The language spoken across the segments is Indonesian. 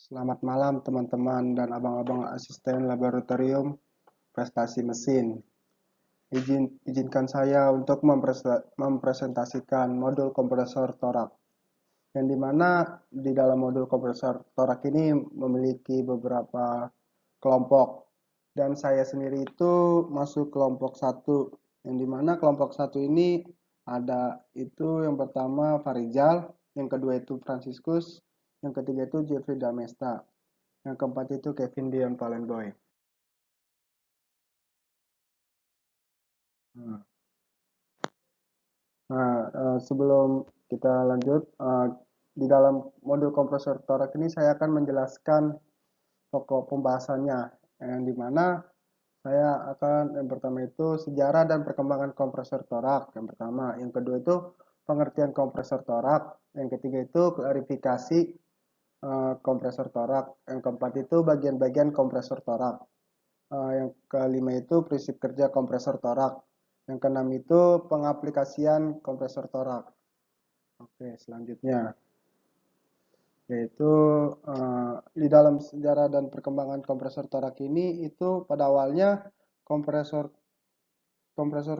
Selamat malam teman-teman dan abang-abang asisten laboratorium prestasi mesin. Izinkan saya untuk mempresentasikan modul kompresor torak, yang dimana di dalam modul kompresor torak ini memiliki beberapa kelompok, dan saya sendiri itu masuk kelompok satu, yang dimana kelompok satu ini ada itu yang pertama Farizal, yang kedua itu Franciscus, yang ketiga itu Jeffrey Damesta. Yang keempat itu Kevin Dion Palenboy. Nah, sebelum kita lanjut, di dalam modul kompresor torak ini saya akan menjelaskan pokok pembahasannya, yang dimana saya akan yang pertama itu sejarah dan perkembangan kompresor torak, yang pertama. Yang kedua itu pengertian kompresor torak. Yang ketiga itu klarifikasi kompresor torak. Yang keempat itu bagian-bagian kompresor torak. Yang kelima itu prinsip kerja kompresor torak. Yang keenam itu pengaplikasian kompresor torak. Oke, selanjutnya yaitu di dalam sejarah dan perkembangan kompresor torak ini itu pada awalnya kompresor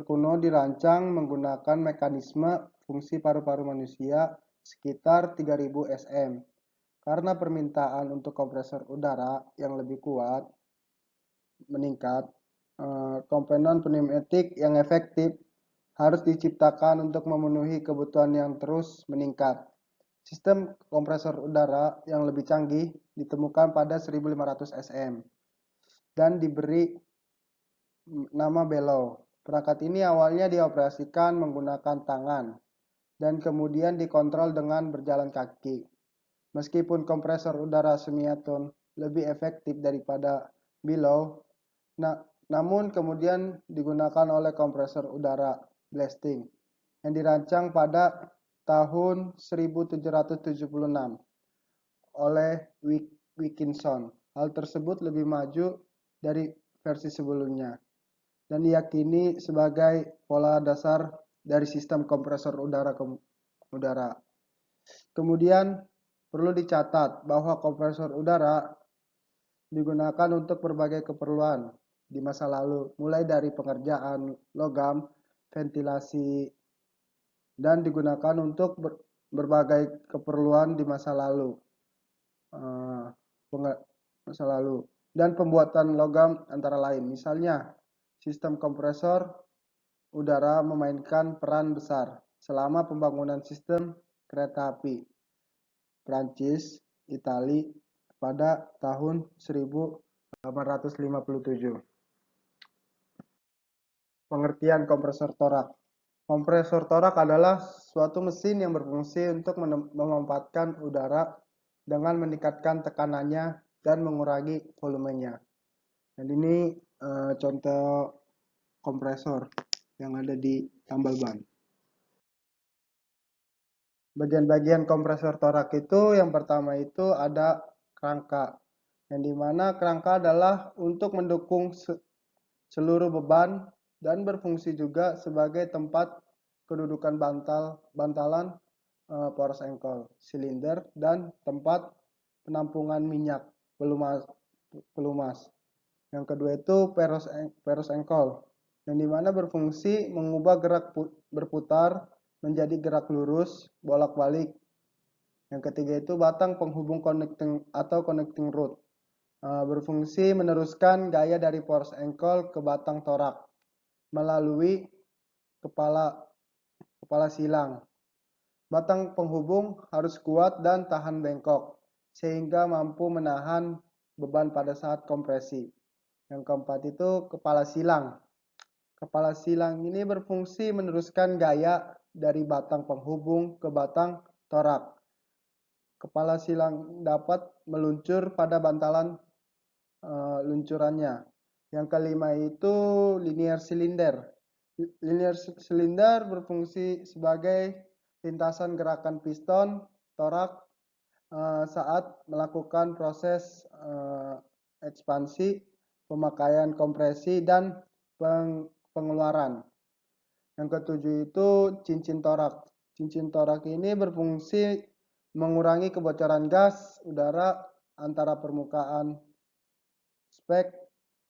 kuno dirancang menggunakan mekanisme fungsi paru-paru manusia sekitar 3000 sm. Karena permintaan untuk kompresor udara yang lebih kuat meningkat, komponen pneumatik yang efektif harus diciptakan untuk memenuhi kebutuhan yang terus meningkat. Sistem kompresor udara yang lebih canggih ditemukan pada 1500 sm dan diberi nama bellow. Perangkat ini awalnya dioperasikan menggunakan tangan dan kemudian dikontrol dengan berjalan kaki. Meskipun kompresor udara semiaton lebih efektif daripada bellow, namun kemudian digunakan oleh kompresor udara blasting yang dirancang pada tahun 1776 oleh Wilkinson. Hal tersebut lebih maju dari versi sebelumnya dan diyakini sebagai pola dasar dari sistem kompresor udara. Kemudian perlu dicatat bahwa kompresor udara digunakan untuk berbagai keperluan di masa lalu, mulai dari pengerjaan logam, ventilasi, dan digunakan untuk berbagai keperluan di masa lalu. Dan pembuatan logam antara lain. Misalnya, sistem kompresor udara memainkan peran besar selama pembangunan sistem kereta api Prancis, Itali pada tahun 1857. Pengertian kompresor torak. Kompresor torak adalah suatu mesin yang berfungsi untuk memanfaatkan udara dengan meningkatkan tekanannya dan mengurangi volumenya. Dan ini contoh kompresor yang ada di tambal ban. Bagian-bagian kompresor torak itu yang pertama itu ada kerangka, yang dimana kerangka adalah untuk mendukung seluruh beban dan berfungsi juga sebagai tempat kedudukan bantalan poros engkol, silinder, dan tempat penampungan minyak pelumas. Yang kedua itu peros engkol, yang dimana berfungsi mengubah gerak berputar menjadi gerak lurus bolak-balik. Yang ketiga itu batang penghubung connecting rod, berfungsi meneruskan gaya dari poros engkol ke batang torak melalui kepala silang. Batang penghubung harus kuat dan tahan bengkok sehingga mampu menahan beban pada saat kompresi. Yang keempat itu kepala silang. Kepala silang ini berfungsi meneruskan gaya dari batang penghubung ke batang torak. Kepala silang dapat meluncur pada bantalan luncurannya. Yang kelima itu linear cylinder. Linear cylinder berfungsi sebagai lintasan gerakan piston torak saat melakukan proses ekspansi, pemakaian kompresi, dan pengeluaran. Yang ketujuh itu cincin torak. Cincin torak ini berfungsi mengurangi kebocoran gas udara antara permukaan spek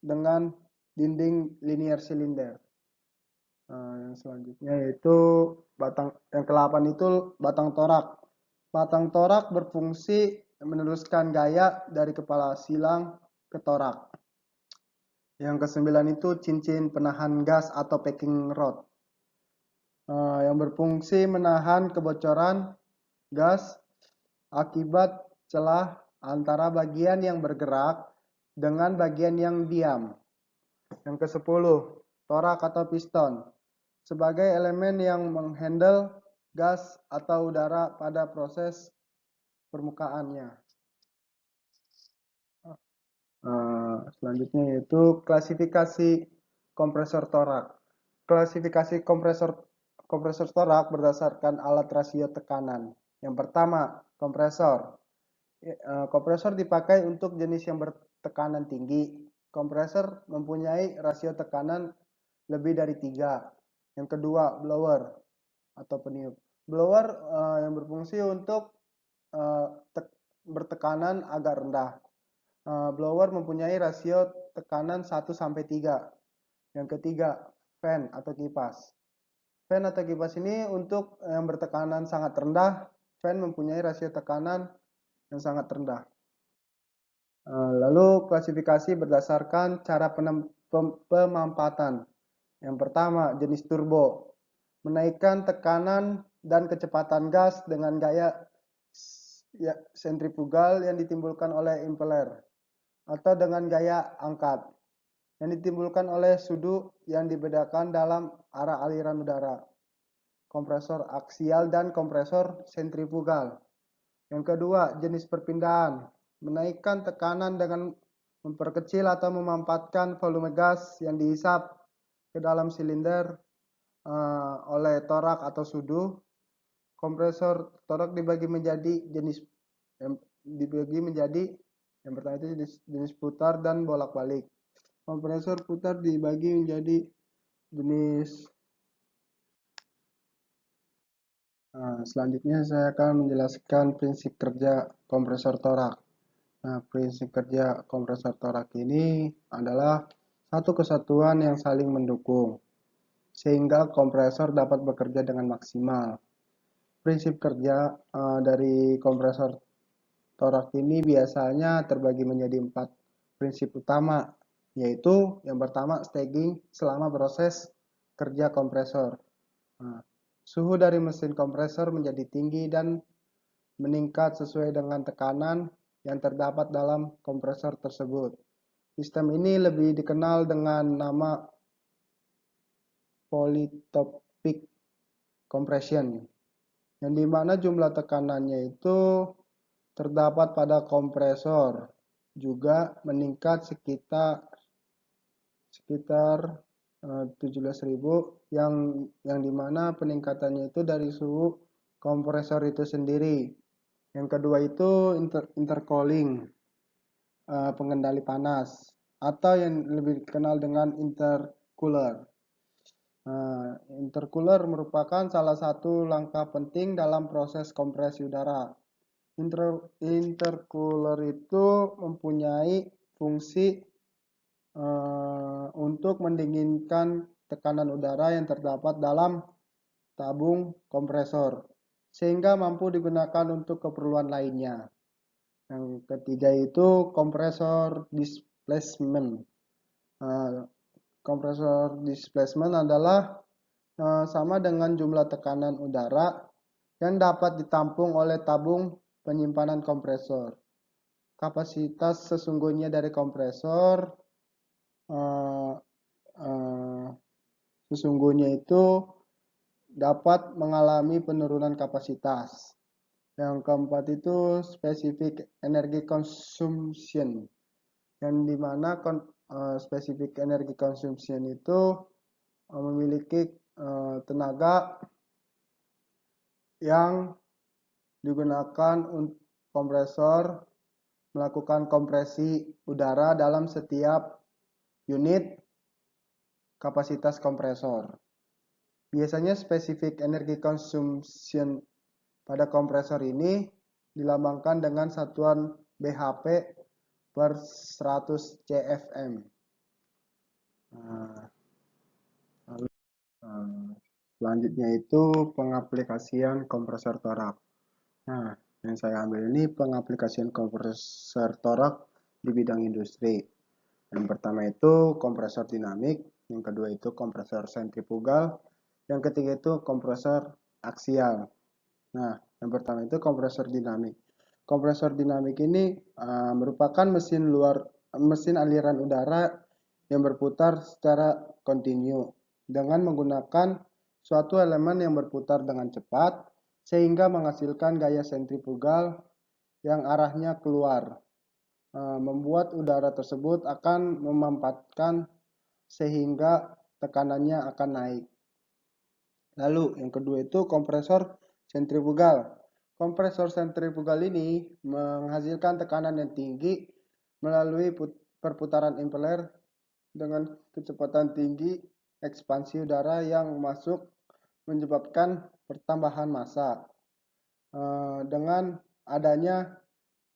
dengan dinding linear silinder. Yang selanjutnya yaitu yang ke-8 itu batang torak. Batang torak berfungsi meneruskan gaya dari kepala silang ke torak. Yang ke-9 itu cincin penahan gas atau packing rod. Yang berfungsi menahan kebocoran gas akibat celah antara bagian yang bergerak dengan bagian yang diam. Yang ke-10, torak atau piston. Sebagai elemen yang menghandle gas atau udara pada proses permukaannya. Selanjutnya yaitu klasifikasi kompresor torak. Klasifikasi kompresor torak berdasarkan alat rasio tekanan. Yang pertama, kompresor. Kompresor dipakai untuk jenis yang bertekanan tinggi. Kompresor mempunyai rasio tekanan lebih dari 3. Yang kedua, blower atau peniup. Blower yang berfungsi untuk bertekanan agak rendah. Blower mempunyai rasio tekanan 1-3. Yang ketiga, fan atau kipas. Fan atau kipas ini untuk yang bertekanan sangat rendah. Fan mempunyai rasio tekanan yang sangat rendah. Lalu klasifikasi berdasarkan cara pemampatan. Yang pertama, jenis turbo. Menaikkan tekanan dan kecepatan gas dengan gaya sentrifugal yang ditimbulkan oleh impeller atau dengan gaya angkat yang ditimbulkan oleh sudu yang dibedakan dalam arah aliran udara. Kompresor aksial dan kompresor sentrifugal. Yang kedua, jenis perpindahan. Menaikkan tekanan dengan memperkecil atau memampatkan volume gas yang dihisap ke dalam silinder oleh torak atau sudu. Kompresor torak dibagi menjadi yang pertama itu jenis putar dan bolak-balik. Kompresor putar dibagi menjadi jenis. Selanjutnya saya akan menjelaskan prinsip kerja kompresor torak. Prinsip kerja kompresor torak ini adalah satu kesatuan yang saling mendukung, sehingga kompresor dapat bekerja dengan maksimal. Prinsip kerja dari kompresor torak ini biasanya terbagi menjadi 4 prinsip utama, yaitu yang pertama staging selama proses kerja kompresor. Suhu dari mesin kompresor menjadi tinggi dan meningkat sesuai dengan tekanan yang terdapat dalam kompresor tersebut. Sistem ini lebih dikenal dengan nama polytropic compression, yang dimana jumlah tekanannya itu terdapat pada kompresor juga meningkat sekitar 17.000 yang dimana peningkatannya itu dari suhu kompresor itu sendiri. Yang kedua itu intercooling, pengendali panas, atau yang lebih dikenal dengan intercooler. Intercooler merupakan salah satu langkah penting dalam proses kompresi udara. Intercooler itu mempunyai fungsi untuk mendinginkan tekanan udara yang terdapat dalam tabung kompresor, sehingga mampu digunakan untuk keperluan lainnya. Yang ketiga itu kompresor displacement. Kompresor displacement adalah sama dengan jumlah tekanan udara yang dapat ditampung oleh tabung penyimpanan kompresor. Kapasitas sesungguhnya dari kompresor sesungguhnya itu dapat mengalami penurunan kapasitas. Yang keempat itu specific energy consumption, yang dimana specific energy consumption itu memiliki tenaga yang digunakan untuk kompresor melakukan kompresi udara dalam setiap unit kapasitas kompresor. Biasanya specific energy consumption pada kompresor ini dilambangkan dengan satuan bhp per 100 cfm. Nah, lalu selanjutnya itu pengaplikasian kompresor torak. Nah, yang saya ambil ini pengaplikasian kompresor torak di bidang industri. Yang pertama itu kompresor dinamik, yang kedua itu kompresor sentrifugal, yang ketiga itu kompresor aksial. Nah, yang pertama itu kompresor dinamik. Kompresor dinamik ini merupakan mesin aliran udara yang berputar secara kontinu dengan menggunakan suatu elemen yang berputar dengan cepat sehingga menghasilkan gaya sentrifugal yang arahnya keluar. Membuat udara tersebut akan memampatkan sehingga tekanannya akan naik. Lalu yang kedua itu kompresor sentrifugal. Kompresor sentrifugal ini menghasilkan tekanan yang tinggi melalui perputaran impeller dengan kecepatan tinggi ekspansi udara yang masuk menyebabkan pertambahan massa. Dengan adanya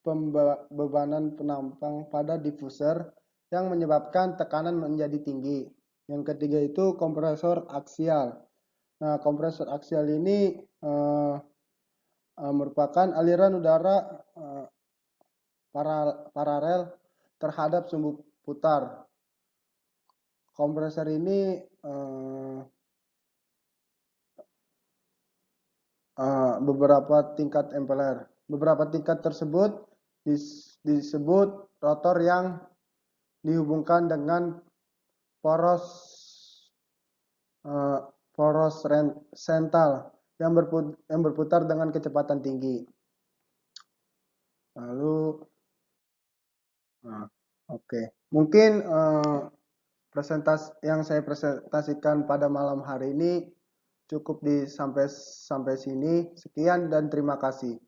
pembebanan penampang pada diffuser yang menyebabkan tekanan menjadi tinggi. Yang ketiga itu kompresor aksial. Nah, kompresor aksial ini merupakan aliran udara paralel terhadap sumbu putar. Kompresor ini beberapa tingkat impeller. Beberapa tingkat tersebut disebut rotor yang dihubungkan dengan poros sentral yang berputar dengan kecepatan tinggi. Lalu, oke. Mungkin yang saya presentasikan pada malam hari ini cukup sampai sini. Sekian dan terima kasih.